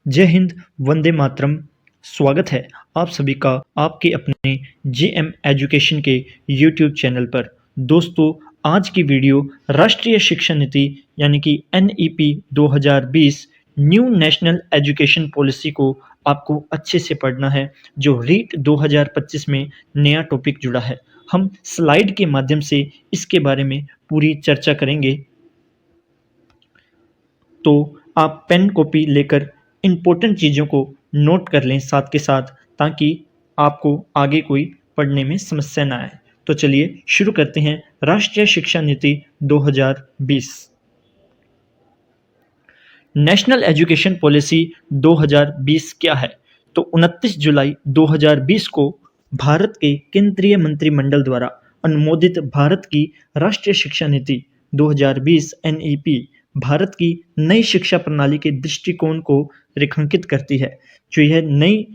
जय हिंद, वंदे मातरम। स्वागत है आप सभी का आपके अपने जेएम एजुकेशन के यूट्यूब चैनल पर। दोस्तों, आज की वीडियो राष्ट्रीय शिक्षा नीति यानी कि NEP 2020 new national education policy को आपको अच्छे से पढ़ना है, जो रीट 2025 में नया टॉपिक जुड़ा है। हम स्लाइड के माध्यम से इसके बारे में पूरी चर्चा करेंगे, तो आप पेन कॉपी लेकर इम्पोर्टेंट चीज़ों को नोट कर लें साथ के साथ, ताकि आपको आगे कोई पढ़ने में समस्या ना आए। तो चलिए शुरू करते हैं। राष्ट्रीय शिक्षा नीति 2020। नेशनल एजुकेशन पॉलिसी 2020 क्या है? तो 29 जुलाई 2020 को भारत के केंद्रीय मंत्रिमंडल द्वारा अनुमोदित भारत की राष्ट्रीय शिक्षा नीति 2020 एनईपी भारत की नई शिक्षा प्रणाली के दृष्टिकोण को रेखांकित करती है। जो यह नई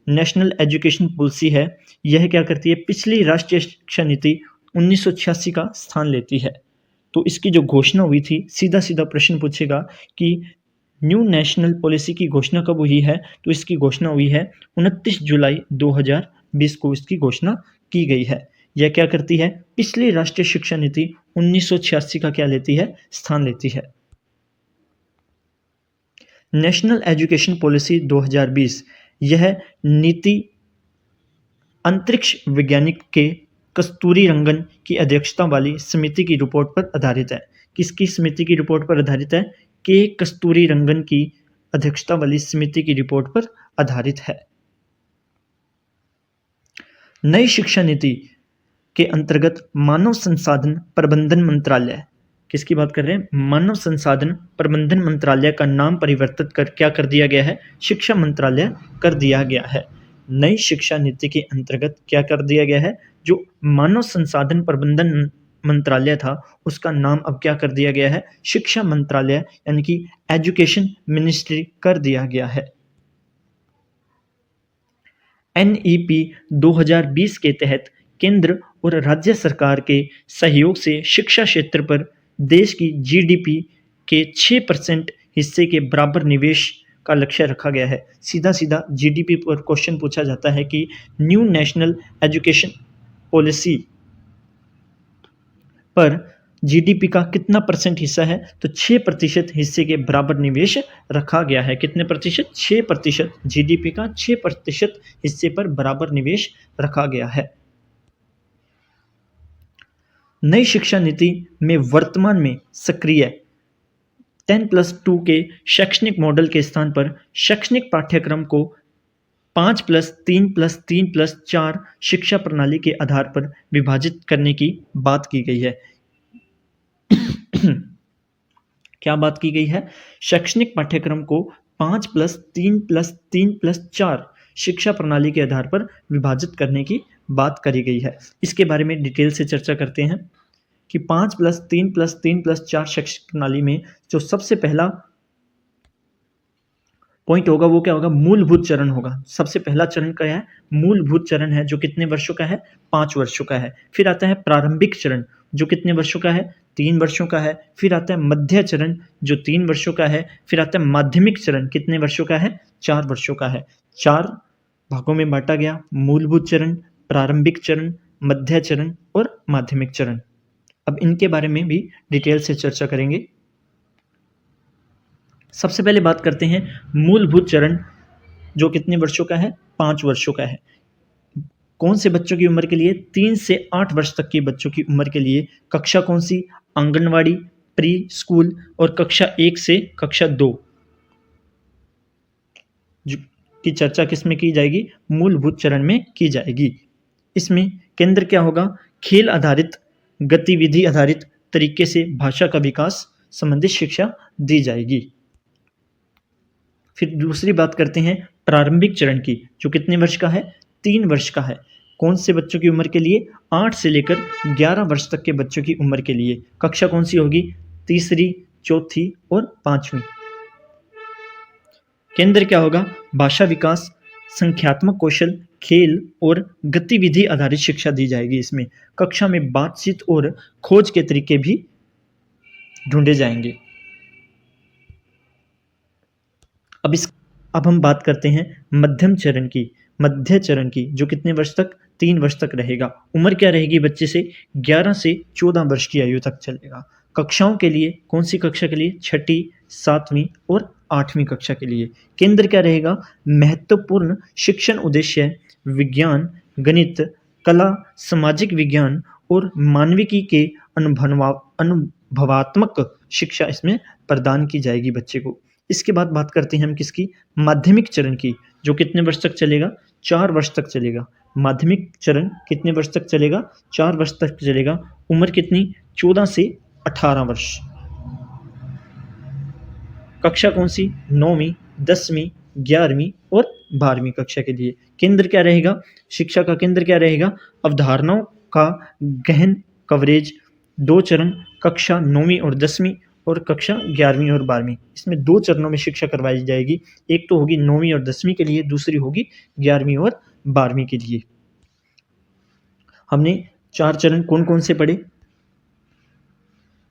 नेशनल एजुकेशन पॉलिसी है, यह क्या करती है? पिछली राष्ट्रीय शिक्षा नीति 1986 का स्थान लेती है। तो इसकी जो घोषणा हुई थी, सीधा सीधा प्रश्न पूछेगा कि न्यू नेशनल पॉलिसी की घोषणा कब हुई है? तो इसकी घोषणा हुई है 29 जुलाई 2020 को इसकी घोषणा की गई है। यह क्या करती है? पिछली राष्ट्रीय शिक्षा नीति 1986 का क्या लेती है? स्थान लेती है। नेशनल एजुकेशन पॉलिसी 2020 यह नीति अंतरिक्ष वैज्ञानिक के कस्तूरी रंगन की अध्यक्षता वाली समिति की रिपोर्ट पर आधारित है। किसकी समिति की रिपोर्ट पर आधारित है? के कस्तूरी रंगन की अध्यक्षता वाली समिति की रिपोर्ट पर आधारित है। नई शिक्षा नीति के अंतर्गत मानव संसाधन प्रबंधन मंत्रालय, किसकी बात कर रहे हैं? मानव संसाधन प्रबंधन मंत्रालय का नाम परिवर्तित कर क्या कर दिया गया है? शिक्षा मंत्रालय कर दिया गया है। नई शिक्षा नीति के अंतर्गत क्या कर दिया गया है? जो मानव संसाधन प्रबंधन मंत्रालय था, उसका नाम अब क्या कर दिया गया है? शिक्षा मंत्रालय यानी कि एजुकेशन मिनिस्ट्री कर दिया गया है। एनईपी 2020 के तहत केंद्र और राज्य सरकार के सहयोग से शिक्षा क्षेत्र पर देश की जीडीपी के 6% हिस्से के बराबर निवेश का लक्ष्य रखा गया है। सीधा सीधा जीडीपी पर क्वेश्चन पूछा जाता है कि न्यू नेशनल एजुकेशन पॉलिसी पर जीडीपी का कितना परसेंट हिस्सा है? तो 6% हिस्से के बराबर निवेश रखा गया है। कितने प्रतिशत? 6%। जीडीपी का 6% हिस्से पर बराबर निवेश रखा गया है। नई शिक्षा नीति में वर्तमान में सक्रिय 10+2 के शैक्षणिक मॉडल के स्थान पर शैक्षणिक पाठ्यक्रम को 5+3+3+4 शिक्षा प्रणाली के आधार पर विभाजित करने की बात की गई है। क्या बात की गई है? शैक्षणिक पाठ्यक्रम को 5+3+3+4 शिक्षा प्रणाली के आधार पर विभाजित करने की बात करी गई है। इसके बारे में डिटेल से चर्चा करते हैं कि 5+3+3+4 शैक्षिक प्रणाली में जो सबसे पहला पॉइंट होगा वो क्या होगा? मूलभूत चरण होगा। सबसे पहला चरण क्या है? मूलभूत चरण है, जो कितने वर्षों का है? 5 वर्षों का है। फिर आता है प्रारंभिक चरण, जो कितने वर्षों का है? 3 वर्षों का है। फिर आता है मध्य चरण, जो 3 वर्षों का है। फिर आता है माध्यमिक चरण, कितने वर्षों का है? 4 वर्षों का है। 4 भागों में बांटा गया: मूलभूत चरण, प्रारंभिक चरण, मध्य चरण और माध्यमिक चरण। अब इनके बारे में भी डिटेल से चर्चा करेंगे। सबसे पहले बात करते हैं मूलभूत चरण, जो कितने वर्षों का है? 5 वर्षों का है। कौन से बच्चों की उम्र के लिए? 3 से 8 वर्ष तक के बच्चों की उम्र के लिए। कक्षा कौन सी? आंगनवाड़ी, प्री स्कूल और कक्षा 1 से कक्षा 2 की चर्चा किसमें की जाएगी? मूलभूत चरण में की जाएगी। इसमें केंद्र क्या होगा? खेल आधारित, गतिविधि आधारित तरीके से भाषा का विकास संबंधित शिक्षा दी जाएगी। फिर दूसरी बात करते हैं प्रारंभिक चरण की, जो कितने वर्ष का है? 3 वर्ष का है। कौन से बच्चों की उम्र के लिए? 8 से लेकर 11 वर्ष तक के बच्चों की उम्र के लिए। कक्षा कौन सी होगी? तीसरी, चौथी और 5वीं। केंद्र क्या होगा? भाषा विकास, संख्यात्मक कौशल, खेल और गतिविधि आधारित शिक्षा दी जाएगी। इसमें कक्षा में बातचीत और खोज के तरीके भी ढूंढे जाएंगे। अब अब हम बात करते हैं मध्य चरण की, जो कितने वर्ष तक? 3 वर्ष तक रहेगा। उम्र क्या रहेगी बच्चे से? 11 से 14 वर्ष की आयु तक चलेगा। कक्षाओं के लिए कौन सी कक्षा के लिए? छठी, 7वीं और 8वीं कक्षा के लिए। केंद्र क्या रहेगा? महत्वपूर्ण शिक्षण उद्देश्य विज्ञान, गणित, कला, सामाजिक विज्ञान और मानविकी के अनुभवात्मक शिक्षा इसमें प्रदान की जाएगी बच्चे को। इसके बाद बात करते हैं हम किसकी? माध्यमिक चरण की, जो कितने वर्ष तक चलेगा? 4 वर्ष तक चलेगा। माध्यमिक चरण कितने वर्ष तक चलेगा? 4 वर्ष तक चलेगा। उम्र कितनी? 14 से 18 वर्ष। कक्षा कौन सी? 9वीं, 10वीं, 11वीं और 12वीं कक्षा के लिए। केंद्र क्या रहेगा? शिक्षा का केंद्र क्या रहेगा? अवधारणाओं का गहन कवरेज। 2 चरण, कक्षा 9वीं और 10वीं और कक्षा 11वीं और 12वीं। इसमें 2 चरणों में शिक्षा करवाई जाएगी। एक तो होगी 9वीं और 10वीं के लिए, दूसरी होगी 11वीं और 12वीं के लिए। हमने 4 चरण कौन कौन से पढ़े?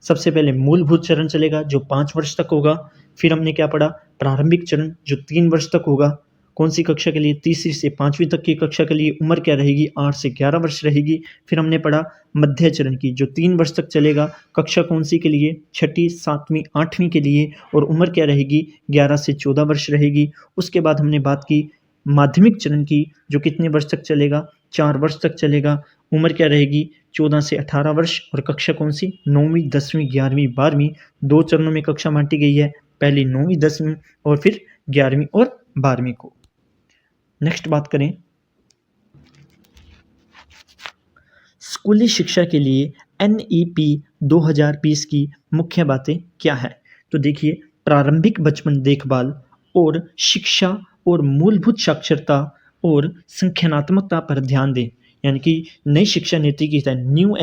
सबसे पहले मूलभूत चरण चलेगा, जो 5 वर्ष तक होगा। फिर हमने क्या पढ़ा? प्रारंभिक चरण, जो 3 वर्ष तक होगा। कौन सी कक्षा के लिए? तीसरी से 5वीं तक की कक्षा के लिए। उम्र क्या रहेगी? 8 से 11 वर्ष रहेगी। फिर हमने पढ़ा मध्य चरण की, जो 3 वर्ष तक चलेगा। कक्षा कौन सी के लिए? छठी, 7वीं, 8वीं के लिए। और उम्र क्या रहेगी? 11 से 14 वर्ष रहेगी। उसके बाद हमने बात की माध्यमिक चरण की, जो कितने वर्ष तक चलेगा? 4 वर्ष तक चलेगा। उम्र क्या रहेगी? 14 से 18 वर्ष। और कक्षा कौन सी? 9वीं, 10वीं, 11वीं, 12वीं। 2 चरणों में कक्षा बांटी गई है, पहली 9वीं, 10वीं और फिर 11वीं और 12वीं को। नेक्स्ट बात करें स्कूली शिक्षा के लिए NEP 2020 की मुख्य बातें क्या है? तो देखिए, प्रारंभिक बचपन देखभाल और शिक्षा और मूलभूत साक्षरता और संख्यानात्मकता पर ध्यान दें। यानी कि नई शिक्षा नीति के तहत न्यू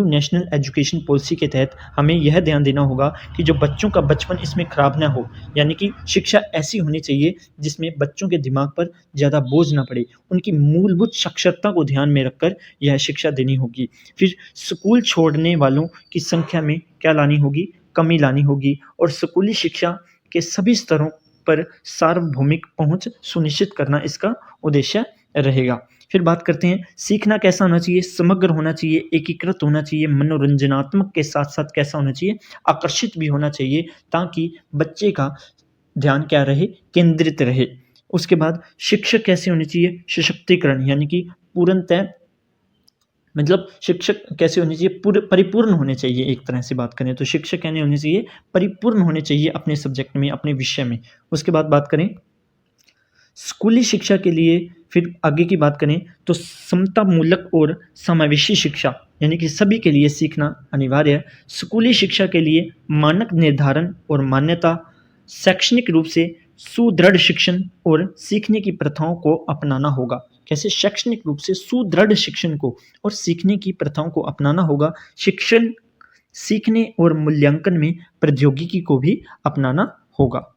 नेशनल एजुकेशन पॉलिसी के तहत हमें यह ध्यान देना होगा कि जो बच्चों का बचपन इसमें खराब ना हो। यानी कि शिक्षा ऐसी होनी चाहिए जिसमें बच्चों के दिमाग पर ज़्यादा बोझ ना पड़े। उनकी मूलभूत साक्षरता को ध्यान में रखकर यह शिक्षा देनी होगी। फिर स्कूल छोड़ने वालों की संख्या में क्या लानी होगी? कमी लानी होगी। और स्कूली शिक्षा के सभी स्तरों पर सार्वभौमिक पहुंच सुनिश्चित करना इसका उद्देश्य रहेगा। फिर बात करते हैं सीखना कैसा होना चाहिए? समग्र होना चाहिए, एकीकृत होना चाहिए, मनोरंजनात्मक के साथ साथ कैसा होना चाहिए? आकर्षित भी होना चाहिए, ताकि बच्चे का ध्यान क्या रहे? केंद्रित रहे। उसके बाद शिक्षक कैसे होने चाहिए? सशक्तिकरण, यानी कि पूर्णतः मतलब शिक्षक कैसे होने चाहिए? परिपूर्ण होने चाहिए। एक तरह से बात करें तो शिक्षक कहने होने चाहिए परिपूर्ण होने चाहिए अपने सब्जेक्ट में, अपने विषय में। उसके बाद बात करें स्कूली शिक्षा के लिए, फिर आगे की बात करें तो समतामूलक और समावेशी शिक्षा, यानी कि सभी के लिए सीखना अनिवार्य है। स्कूली शिक्षा के लिए मानक निर्धारण और मान्यता, शैक्षणिक रूप से सुदृढ़ शिक्षण और सीखने की प्रथाओं को अपनाना होगा। कैसे? शैक्षणिक रूप से सुदृढ़ शिक्षण को और सीखने की प्रथाओं को अपनाना होगा। शिक्षण, सीखने और मूल्यांकन में प्रौद्योगिकी को भी अपनाना होगा।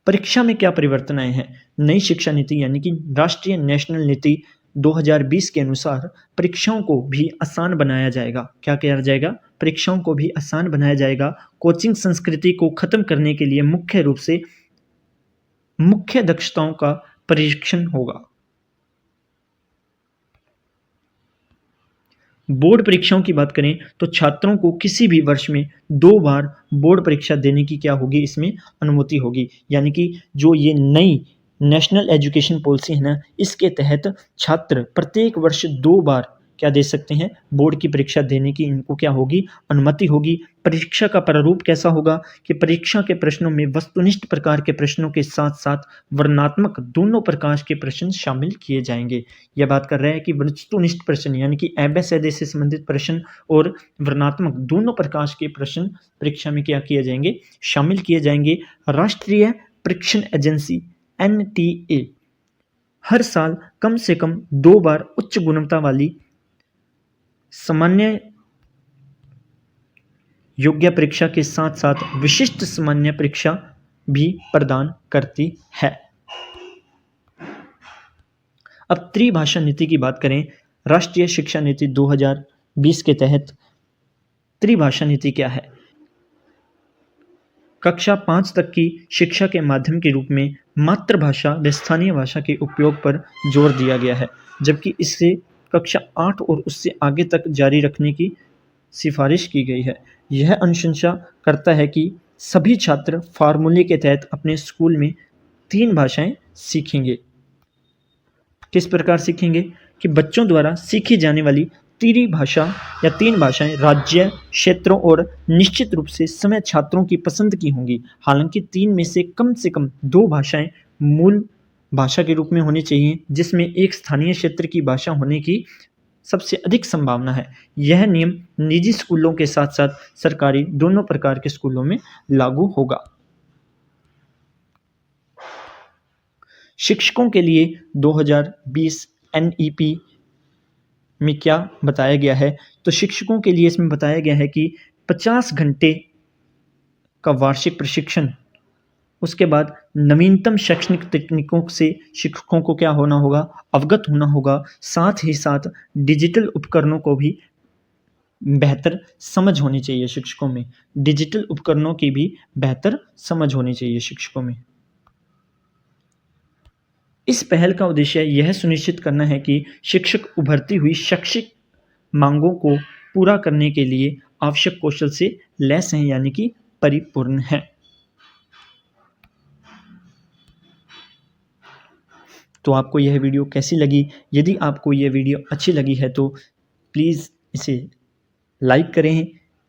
परीक्षा में क्या परिवर्तन आए हैं? नई शिक्षा नीति यानी कि राष्ट्रीय नेशनल नीति 2020 के अनुसार परीक्षाओं को भी आसान बनाया जाएगा। क्या किया जाएगा? परीक्षाओं को भी आसान बनाया जाएगा। कोचिंग संस्कृति को खत्म करने के लिए मुख्य रूप से मुख्य दक्षताओं का परीक्षण होगा। बोर्ड परीक्षाओं की बात करें तो छात्रों को किसी भी वर्ष में 2 बार बोर्ड परीक्षा देने की क्या होगी? इसमें अनुमति होगी। यानी कि जो ये नई नेशनल एजुकेशन पॉलिसी है ना, इसके तहत छात्र प्रत्येक वर्ष 2 बार क्या दे सकते हैं? बोर्ड की परीक्षा देने की इनको क्या होगी? अनुमति होगी। परीक्षा का प्रारूप कैसा होगा? कि परीक्षा के प्रश्नों में वस्तुनिष्ठ प्रकार के प्रश्नों के साथ साथ वर्णनात्मक दोनों प्रकार के प्रश्न शामिल किए जाएंगे। यह बात कर रहे हैं कि वस्तुनिष्ठ प्रश्न यानी कि एबेसिडी से संबंधित प्रश्न और वर्णनात्मक दोनों प्रकार के प्रश्न परीक्षा में क्या किए जाएंगे? शामिल किए जाएंगे। राष्ट्रीय परीक्षण एजेंसी NTA हर साल कम से कम 2 बार उच्च गुणवत्ता वाली सामान्य योग्य परीक्षा के साथ साथ विशिष्ट सामान्य परीक्षा भी प्रदान करती है। अब त्रिभाषा नीति की बात करें। राष्ट्रीय शिक्षा नीति 2020 के तहत त्रिभाषा नीति क्या है? कक्षा 5 तक की शिक्षा के माध्यम के रूप में मातृभाषा व स्थानीय भाषा के उपयोग पर जोर दिया गया है, जबकि इसे कक्षा 8 और उससे आगे तक जारी रखने की सिफारिश की गई है। यह अनुशंसा करता है कि सभी छात्र फार्मूले के तहत अपने स्कूल में 3 भाषाएं सीखेंगे। किस प्रकार सीखेंगे कि बच्चों द्वारा सीखी जाने वाली 3 भाषा या 3 भाषाएं राज्य, क्षेत्रों और निश्चित रूप से समय छात्रों की पसंद की होंगी। हालांकि 3 में से कम 2 भाषाएं मूल भाषा के रूप में होनी चाहिए, जिसमें एक स्थानीय क्षेत्र की भाषा होने की सबसे अधिक संभावना है। यह नियम निजी स्कूलों के साथ साथ सरकारी दोनों प्रकार के स्कूलों में लागू होगा। शिक्षकों के लिए 2020 NEP में क्या बताया गया है, तो शिक्षकों के लिए इसमें बताया गया है कि 50 घंटे का वार्षिक प्रशिक्षण, उसके बाद नवीनतम शैक्षणिक तकनीकों से शिक्षकों को क्या होना होगा, अवगत होना होगा। साथ ही साथ डिजिटल उपकरणों को भी बेहतर समझ होनी चाहिए शिक्षकों में। डिजिटल उपकरणों की भी बेहतर समझ होनी चाहिए शिक्षकों में। इस पहल का उद्देश्य यह सुनिश्चित करना है कि शिक्षक उभरती हुई शैक्षिक मांगों को पूरा करने के लिए आवश्यक कौशल से लैस हैं, यानी कि परिपूर्ण हैं। तो आपको यह वीडियो कैसी लगी? यदि आपको यह वीडियो अच्छी लगी है तो प्लीज़ इसे लाइक करें,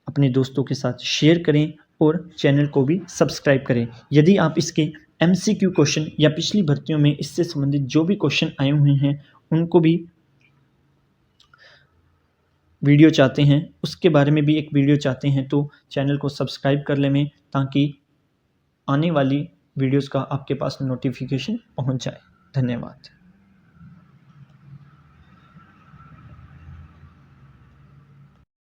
अपने दोस्तों के साथ शेयर करें और चैनल को भी सब्सक्राइब करें। यदि आप इसके MCQ क्वेश्चन या पिछली भर्तियों में इससे संबंधित जो भी क्वेश्चन आए हुए हैं उनको भी वीडियो चाहते हैं, उसके बारे में भी एक वीडियो चाहते हैं, तो चैनल को सब्सक्राइब कर लें ताकि आने वाली वीडियोस का आपके पास नोटिफिकेशन पहुंच जाए। धन्यवाद।